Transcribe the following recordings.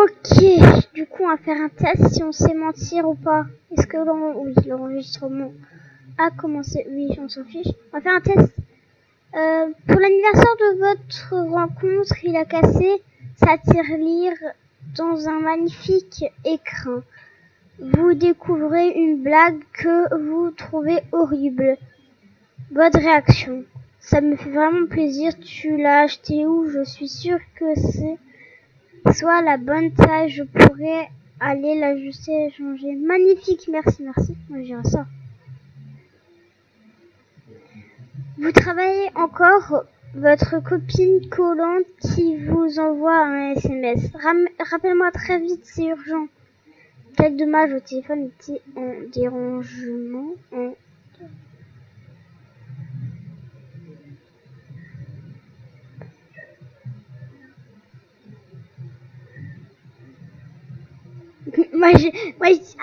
Ok, du coup on va faire un test si on sait mentir ou pas. Est-ce que oui, l'enregistrement a commencé? Oui, on s'en fiche. On va faire un test. Pour l'anniversaire de votre rencontre, il a cassé sa tirelire dans un magnifique écrin. Vous découvrez une blague que vous trouvez horrible. Votre réaction? Ça me fait vraiment plaisir. Tu l'as acheté où? Je suis sûre que c'est soit la bonne taille. Je pourrais aller l'ajuster et changer. Magnifique, merci. Moi, j'irai ça. Vous travaillez encore? Votre copine collante qui vous envoie un SMS. Rappelle-moi très vite, c'est urgent. Quel dommage, au téléphone était en dérangement.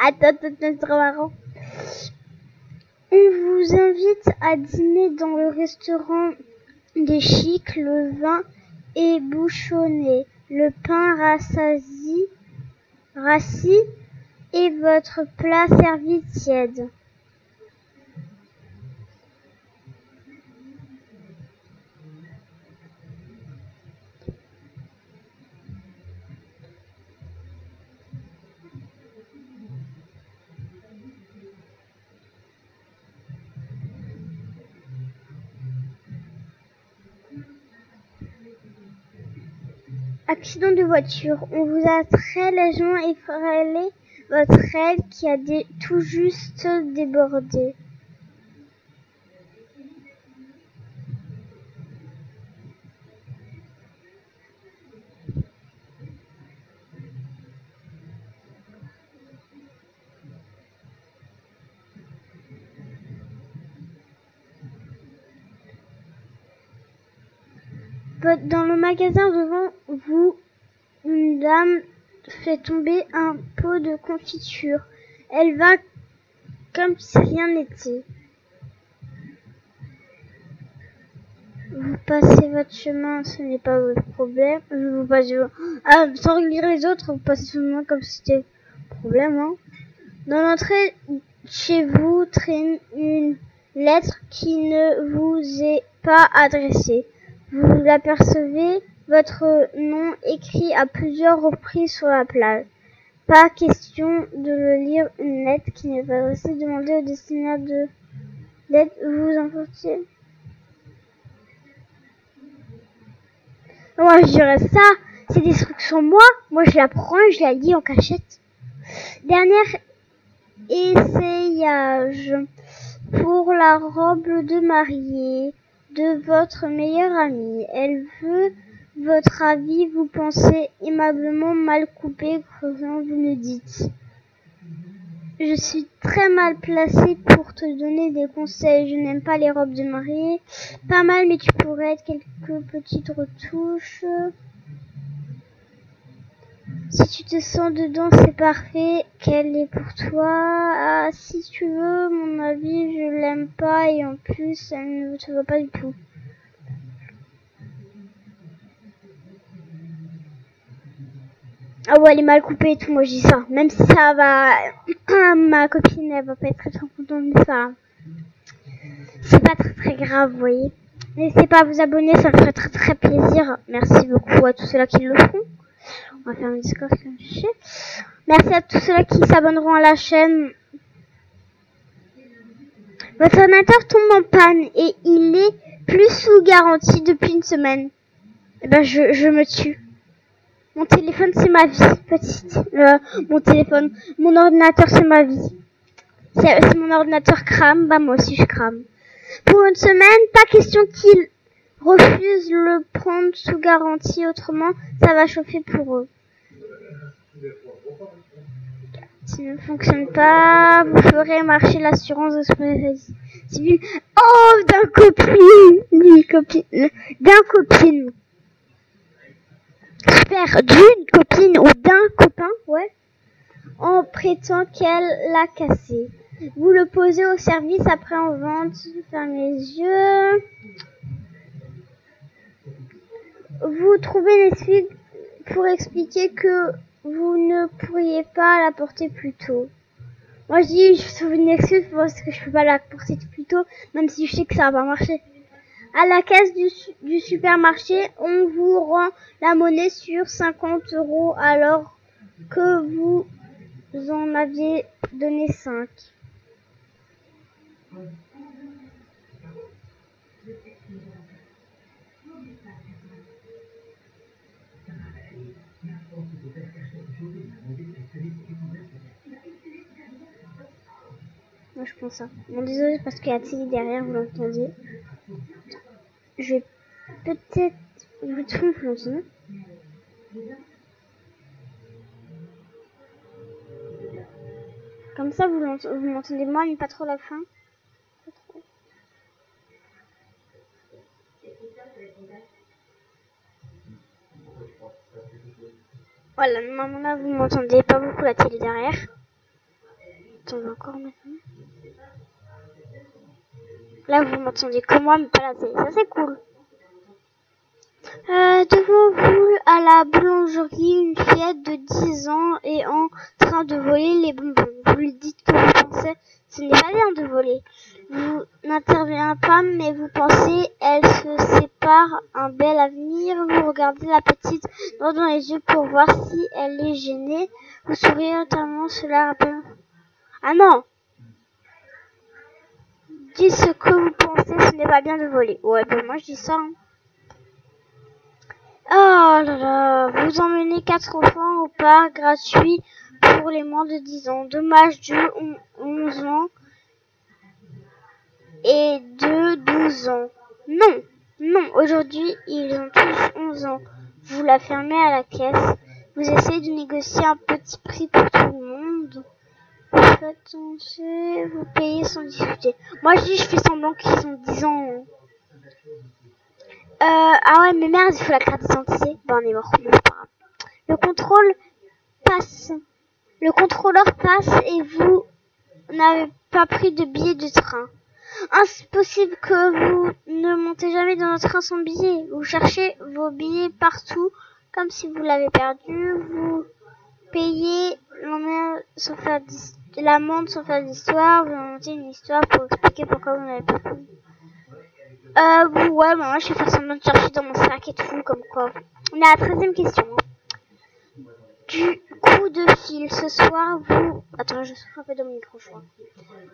Attends, c'est trop marrant. On vous invite à dîner dans le restaurant des chics. Le vin est bouchonné, le pain rassis et votre plat servi tiède. Accident de voiture. On vous a très légèrement effrayé votre aile qui a tout juste débordé. Dans le magasin devant vous, une dame fait tomber un pot de confiture. Elle va comme si rien n'était. Vous passez votre chemin, ce n'est pas votre problème. Vous passez sans regarder les autres, vous passez sur moi comme si c'était un problème. Hein. Dans l'entrée chez vous traîne une lettre qui ne vous est pas adressée. Vous l'apercevez, votre nom écrit à plusieurs reprises sur la plage. Pas question de le lire, une lettre qui n'est pas adressée. Demandez au destinataire de lettre, vous importez. Moi je dirais ça, c'est destruction moi je la prends et je la lis en cachette. Dernier essayage pour la robe de mariée de votre meilleure amie. Elle veut votre avis, vous pensez aimablement mal coupé, creusant, vous me dites. Je suis très mal placée pour te donner des conseils. Je n'aime pas les robes de mariée. Pas mal, mais tu pourrais être quelques petites retouches. Si tu te sens dedans, c'est parfait. Quelle est pour toi? Ah, si tu veux, mon avis, je l'aime pas et en plus, elle ne te va pas du tout. Ah ouais, elle est mal coupée et tout, moi je dis ça. Même si ça va... Ma copine, elle va pas être très contente de ça. C'est pas très grave, vous voyez. N'hésitez pas à vous abonner, ça me ferait très plaisir. Merci beaucoup à tous ceux-là qui le font. On va faire un Discord caché. Merci à tous ceux-là qui s'abonneront à la chaîne. Votre ordinateur tombe en panne et il est plus sous garantie depuis une semaine. Eh ben, je me tue. Mon téléphone, c'est ma vie, petite. Mon ordinateur, c'est ma vie. Si mon ordinateur crame, bah moi aussi je crame. Pour une semaine, pas question qu'il refuse le prendre sous garantie, autrement, ça va chauffer pour eux. S'il ne fonctionne pas, vous ferez marcher l'assurance civile. Oh, d'un copine. Super, d'une copine ou d'un copain, ouais. En prétend qu'elle l'a cassé. Vous le posez au service après en vente. Fermez les yeux. Vous trouvez une explique pour expliquer que vous ne pourriez pas la porter plus tôt. Moi je dis, je trouve une excuse parce que je peux pas la porter plus tôt, même si je sais que ça va pas marcher. À la caisse du supermarché, on vous rend la monnaie sur 50 € alors que vous en aviez donné 5. Moi je pense ça. Bon, désolé parce qu'il y a Tilly derrière, vous l'entendez. Je vais peut-être vous tromper. Comme ça, vous m'entendez moi, mais pas trop la fin. Voilà, normalement là, vous m'entendez pas beaucoup la télé derrière. Attendez encore maintenant. Là, vous m'entendez que moi, mais pas la télé. Ça, c'est cool. Devant vous, à la boulangerie, une fillette de 10 ans est en train de voler les bonbons. Vous lui dites que vous pensez ce n'est pas bien de voler. Vous n'intervenez pas, mais vous pensez elle se sépare un bel avenir. Vous regardez la petite droit dans les yeux pour voir si elle est gênée. Vous souriez notamment, cela rappelle... Ah non! Dites ce que vous pensez, ce n'est pas bien de voler. Ouais, ben moi je dis ça. Hein. Oh là là, vous emmenez 4 enfants au parc gratuit pour les moins de 10 ans. Dommage de 11 ans et de 12 ans. Non, non, aujourd'hui ils ont tous 11 ans. Vous la fermez à la caisse. Vous essayez de négocier un petit prix pour tout le monde. Vous faites tomber, vous payez sans discuter. Moi je dis je fais semblant qu'ils ont 10 ans. Ah ouais, mais merde, il faut la carte d'identité. Ben, on est mort, mais c'est pas grave. Le contrôle passe. Le contrôleur passe et vous n'avez pas pris de billet de train. Impossible que vous ne montez jamais dans un train sans billet. Vous cherchez vos billets partout, comme si vous l'avez perdu. Vous payez l'amende sans faire d'histoire. Vous inventez une histoire pour expliquer pourquoi vous n'avez pas pris. Ouais, moi je vais faire semblant de chercher dans mon sac et tout, comme quoi. On est à la 13e question. Du coup de fil, ce soir, vous... Attends, je souffle un peu dans mon micro, je crois.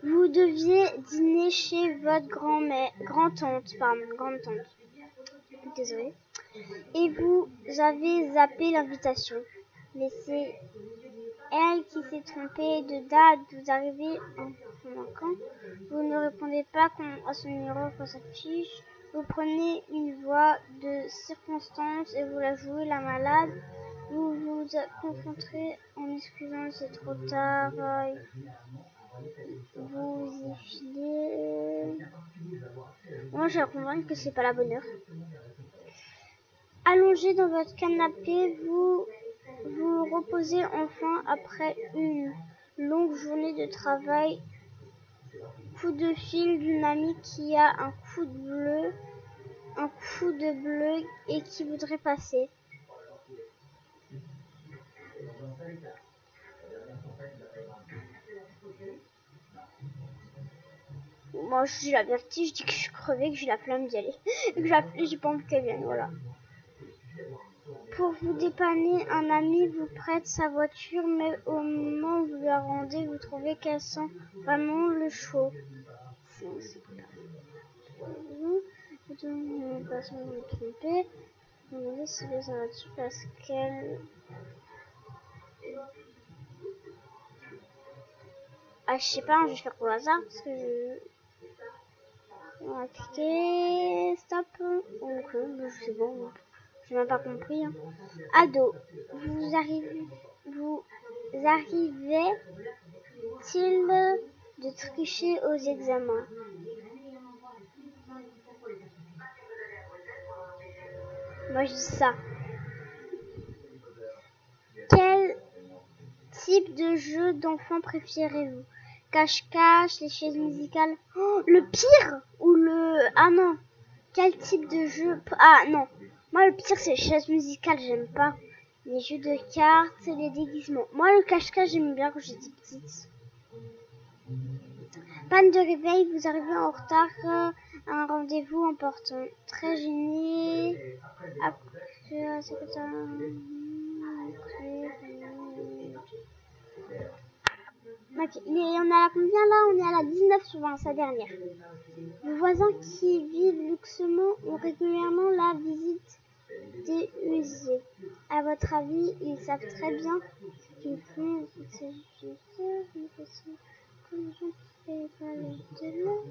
Vous deviez dîner chez votre grand-tante. Désolée. Et vous avez zappé l'invitation. Mais c'est elle qui s'est trompée de date. Vous arrivez en manquant. Vous ne répondez pas à son numéro quand s'affiche. Vous prenez une voix de circonstance et vous la jouez la malade. Vous vous confronterez en excusant, c'est trop tard. Vous y filez. Moi, je vais comprendre que c'est pas la bonne heure. Allongé dans votre canapé, vous vous reposez enfin après une longue journée de travail. Coup de fil d'une amie qui a un coup de bleu et qui voudrait passer. Moi, je l'avertis, je dis que je suis crevée, que j'ai la flemme d'y aller. Et que j'ai pas envie qu'elle vienne, voilà. Pour vous dépanner, un ami vous prête sa voiture, mais au moment où vous la rendez, vous trouvez qu'elle sent vraiment le chaud. Vous ne pas se tromper. Vous me demandez si ça va dessus parce qu'elle... Ah, je sais pas, je vais faire au hasard parce que je... On va cliquer stop. Ok, c'est bon. J'ai même pas compris. Hein. Ado, vous arrivait-il de tricher aux examens? Moi je dis ça. Quel type de jeu d'enfant préférez-vous? Cache-cache, les chaises musicales. Oh, le pire ou le... Ah non. Quel type de jeu... Ah non. Moi le pire c'est les chaises musicales, j'aime pas. les jeux de cartes, les déguisements. Moi, le cache-cache, j'aime bien quand j'étais petite. Panne de réveil, vous arrivez en retard à un rendez-vous important. Très gêné. Après, c'est comme ça. Okay. On est à combien là? On est à la 19 sur 20, sa dernière. Les voisins qui vivent luxueusement ont régulièrement la visite des usés. À votre avis, ils savent très bien ce qu'ils font. C'est juste comme les gens qui payent pas de l'eau.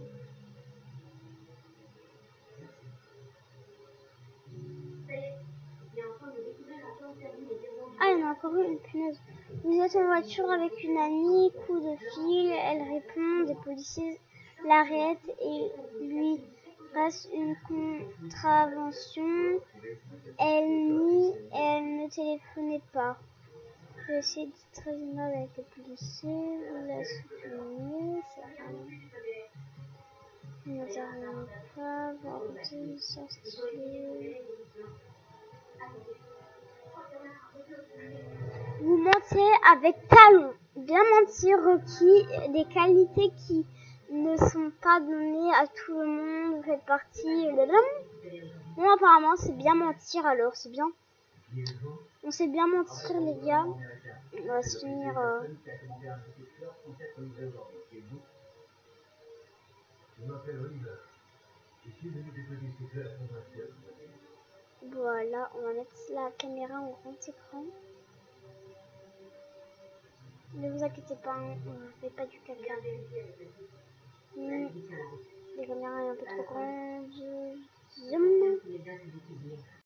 Ah, il y en a encore une, punaise. Vous êtes en voiture avec une amie, coup de fil, elle répond, des policiers l'arrêtent et lui passe une contravention. Elle nie, elle ne téléphonait pas. Je vais essayer d'être très aimable avec les policiers, vous la supprimez, ça va. Vous n'intervenez pas, vous racontez une histoire stylée. Vous mentez avec talent. Bien mentir requis des qualités qui ne sont pas données à tout le monde. Vous faites partie de l'homme. Bon, apparemment, c'est bien mentir alors, c'est bien. On sait bien mentir, les gars. On va se finir. Voilà, on va mettre la caméra en grand écran. Ne vous inquiétez pas, on ne fait pas du caca. Les caméras sont un peu trop grandes. Zoom.